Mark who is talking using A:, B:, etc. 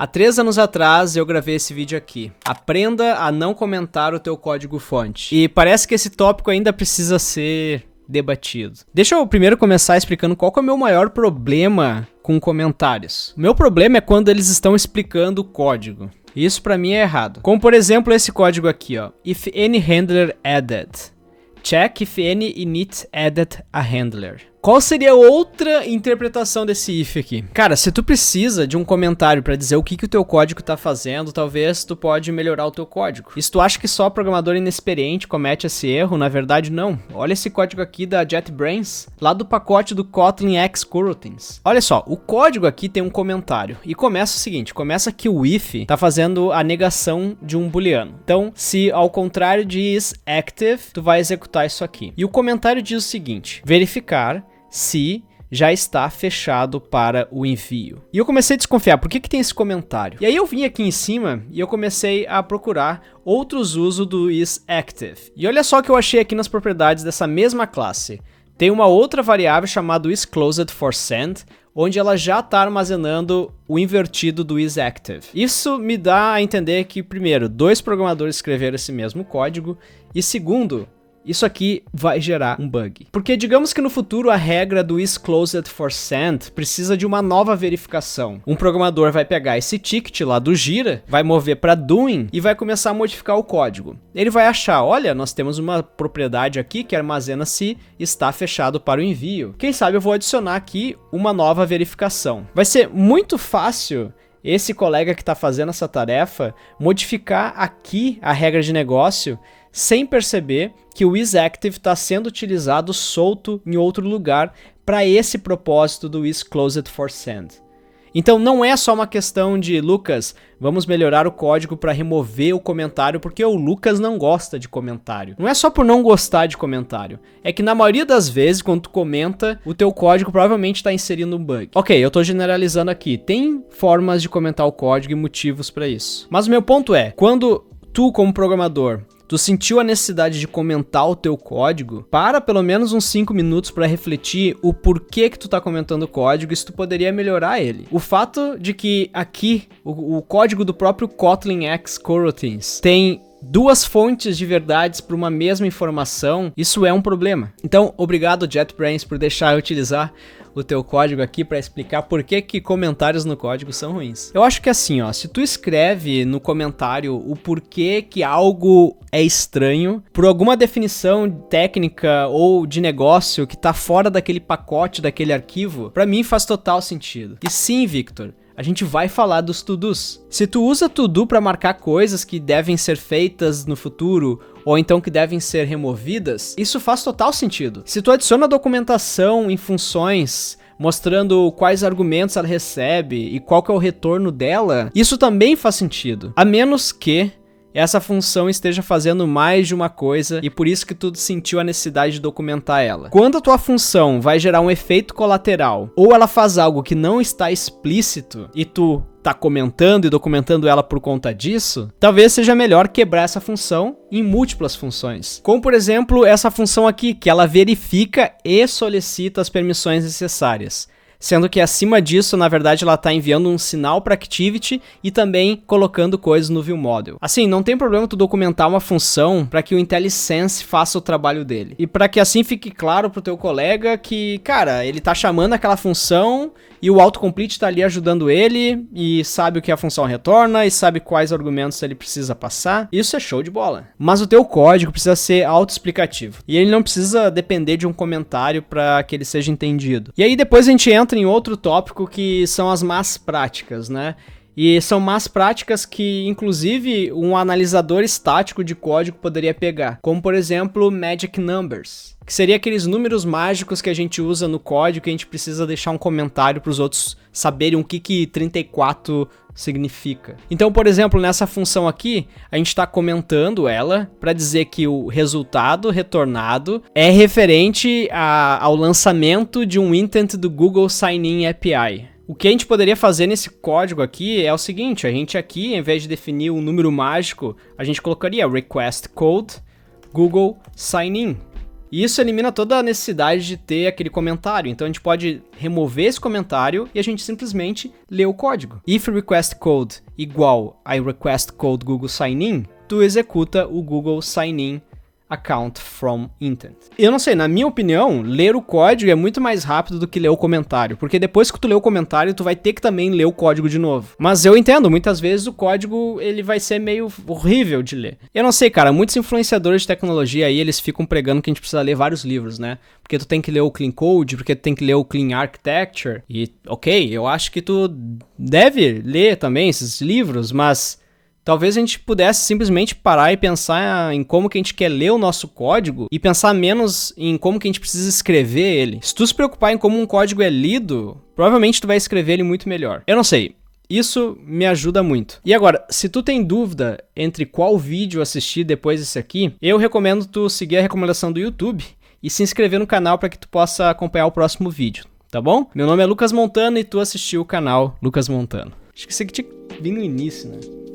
A: Há 3 anos atrás eu gravei esse vídeo aqui. Aprenda a não comentar o teu código-fonte. E parece que esse tópico ainda precisa ser debatido. Deixa eu primeiro começar explicando qual que é o meu maior problema com comentários. O meu problema é quando eles estão explicando o código. Isso pra mim é errado. Como por exemplo esse código aqui, ó. If any handler added. Check if any init added a handler. Qual seria outra interpretação desse if aqui? Cara, se tu precisa de um comentário para dizer o que o teu código tá fazendo, talvez tu pode melhorar o teu código. E se tu acha que só programador inexperiente comete esse erro, na verdade não. Olha esse código aqui da JetBrains, lá do pacote do Kotlin X Coroutines. Olha só, o código aqui tem um comentário e começa o seguinte, começa que o if tá fazendo a negação de um booleano. Então, se ao contrário de isActive, tu vai executar isso aqui. E o comentário diz o seguinte, verificar se já está fechado para o envio. E eu comecei a desconfiar, por que tem esse comentário? E aí eu vim aqui em cima e eu comecei a procurar outros usos do isActive. E olha só o que eu achei aqui nas propriedades dessa mesma classe. Tem uma outra variável chamada isClosedForSend, onde ela já está armazenando o invertido do isActive. Isso me dá a entender que, primeiro, 2 programadores escreveram esse mesmo código, e segundo, isso aqui vai gerar um bug. Porque digamos que no futuro a regra do isClosedForSend precisa de uma nova verificação. Um programador vai pegar esse ticket lá do Gira, vai mover para doing e vai começar a modificar o código. Ele vai achar, olha, nós temos uma propriedade aqui que armazena se está fechado para o envio. Quem sabe eu vou adicionar aqui uma nova verificação. Vai ser muito fácil esse colega que está fazendo essa tarefa modificar aqui a regra de negócio sem perceber que o isActive está sendo utilizado solto em outro lugar para esse propósito do isClosedForSend. Então não é só uma questão de, Lucas, vamos melhorar o código para remover o comentário porque o Lucas não gosta de comentário. Não é só por não gostar de comentário, é que na maioria das vezes quando tu comenta, o teu código provavelmente está inserindo um bug. Ok, eu estou generalizando aqui, tem formas de comentar o código e motivos para isso. Mas o meu ponto é, quando tu como programador tu sentiu a necessidade de comentar o teu código, para pelo menos uns 5 minutos para refletir o porquê que tu tá comentando o código e se tu poderia melhorar ele. O fato de que aqui o código do próprio Kotlin X Coroutines tem 2 fontes de verdades para uma mesma informação, isso é um problema. Então, obrigado JetBrains por deixar eu utilizar o teu código aqui para explicar por que comentários no código são ruins. Eu acho que assim, ó, se tu escreve no comentário o porquê que algo é estranho, por alguma definição técnica ou de negócio que tá fora daquele pacote, daquele arquivo, para mim faz total sentido. E sim, Victor, a gente vai falar dos to-dos. Se tu usa to-do para marcar coisas que devem ser feitas no futuro, ou então que devem ser removidas, isso faz total sentido. Se tu adiciona documentação em funções, mostrando quais argumentos ela recebe e qual que é o retorno dela, isso também faz sentido. A menos que essa função esteja fazendo mais de uma coisa e por isso que tu sentiu a necessidade de documentar ela. Quando a tua função vai gerar um efeito colateral ou ela faz algo que não está explícito e tu tá comentando e documentando ela por conta disso, talvez seja melhor quebrar essa função em múltiplas funções. Como por exemplo essa função aqui, que ela verifica e solicita as permissões necessárias. Sendo que acima disso, na verdade, ela está enviando um sinal para Activity e também colocando coisas no ViewModel. Assim, não tem problema tu documentar uma função para que o IntelliSense faça o trabalho dele. E para que assim fique claro pro teu colega que, cara, ele tá chamando aquela função e o autocomplete está ali ajudando ele e sabe o que a função retorna e sabe quais argumentos ele precisa passar. Isso é show de bola. Mas o teu código precisa ser autoexplicativo. E ele não precisa depender de um comentário para que ele seja entendido. E aí depois a gente entra em outro tópico que são as más práticas, né? E são más práticas que, inclusive, um analisador estático de código poderia pegar. Como, por exemplo, Magic Numbers, que seria aqueles números mágicos que a gente usa no código que a gente precisa deixar um comentário para os outros saberem o que 34 significa. Então, por exemplo, nessa função aqui, a gente está comentando ela para dizer que o resultado retornado é referente ao lançamento de um intent do Google Sign-in API. O que a gente poderia fazer nesse código aqui é o seguinte, a gente aqui, em vez de definir um número mágico, a gente colocaria request code Google Sign-in. E isso elimina toda a necessidade de ter aquele comentário. Então a gente pode remover esse comentário e a gente simplesmente lê o código. If request code igual I request code Google Sign In, tu executa o Google Sign In account from intent. Eu não sei, na minha opinião, ler o código é muito mais rápido do que ler o comentário, porque depois que tu lê o comentário, tu vai ter que também ler o código de novo. Mas eu entendo, muitas vezes o código, ele vai ser meio horrível de ler. Eu não sei, cara, muitos influenciadores de tecnologia aí, eles ficam pregando que a gente precisa ler vários livros, né? Porque tu tem que ler o Clean Code, porque tu tem que ler o Clean Architecture, e ok, eu acho que tu deve ler também esses livros, mas talvez a gente pudesse simplesmente parar e pensar em como que a gente quer ler o nosso código e pensar menos em como que a gente precisa escrever ele. Se tu se preocupar em como um código é lido, provavelmente tu vai escrever ele muito melhor. Eu não sei. Isso me ajuda muito. E agora, se tu tem dúvida entre qual vídeo assistir depois desse aqui, eu recomendo tu seguir a recomendação do YouTube e se inscrever no canal para que tu possa acompanhar o próximo vídeo, tá bom? Meu nome é Lucas Montano e tu assistiu o canal Lucas Montano. Acho que isso aqui tinha que vir no início, né?